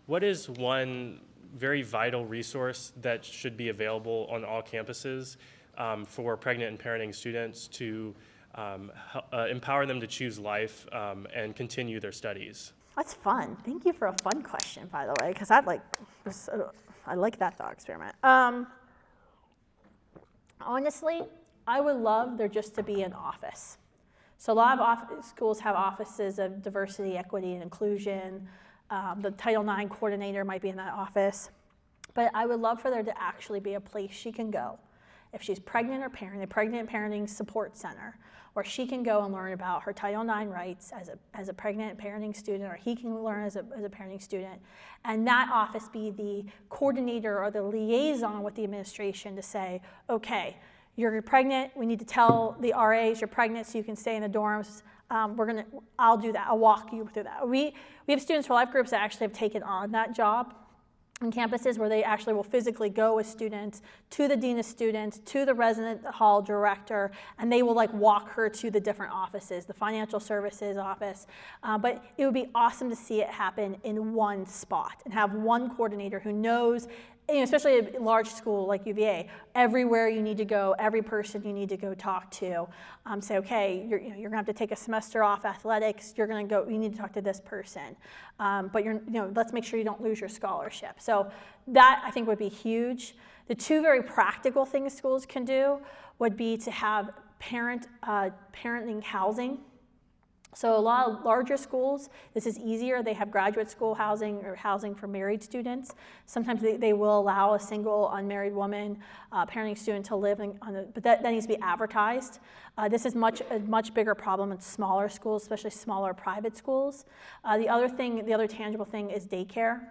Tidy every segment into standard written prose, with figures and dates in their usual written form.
what is one very vital resource that should be available on all campuses for pregnant and parenting students to empower them to choose life and continue their studies? That's fun. Thank you for a fun question, by the way, because I like that thought experiment. Honestly, I would love there just to be an office. So a lot of schools have offices of diversity, equity, and inclusion. The Title IX coordinator might be in that office. But I would love for there to actually be a place she can go if she's pregnant or parenting, a pregnant parenting support center, where she can go and learn about her Title IX rights as a pregnant parenting student, or he can learn as a parenting student, and that office be the coordinator or the liaison with the administration to say, okay, you're pregnant, we need to tell the RAs you're pregnant so you can stay in the dorms. I'll do that, I'll walk you through that. We have Students for Life groups that actually have taken on that job on campuses where they actually will physically go with students to the dean of students, to the resident hall director, and they will like walk her to the different offices, the financial services office. But it would be awesome to see it happen in one spot and have one coordinator who knows, especially a large school like UVA, everywhere you need to go, every person you need to go talk to. Say, okay, you're gonna have to take a semester off athletics. You need to talk to this person. But let's make sure you don't lose your scholarship. So that I think would be huge. The two very practical things schools can do would be to have parenting housing. So a lot of larger schools, this is easier. They have graduate school housing or housing for married students. Sometimes they will allow a single unmarried woman, parenting student to live but that needs to be advertised. This is a much bigger problem in smaller schools, especially smaller private schools. The other tangible thing is daycare.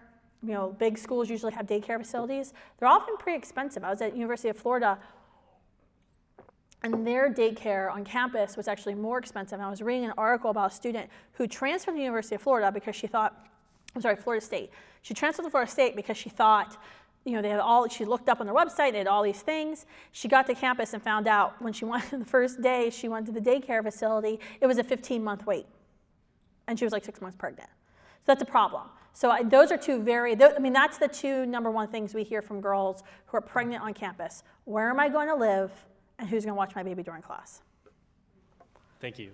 Big schools usually have daycare facilities. They're often pretty expensive. I was at University of Florida, and their daycare on campus was actually more expensive. And I was reading an article about a student who transferred to the University of Florida because she thought, Florida State. She transferred to Florida State because she thought, they had she looked up on their website, they had all these things. She got to campus and found out when she went the first day she went to the daycare facility, it was a 15-month wait. And she was like 6 months pregnant. So that's a problem. So those are that's the two number one things we hear from girls who are pregnant on campus. Where am I going to live? And who's going to watch my baby during class? Thank you.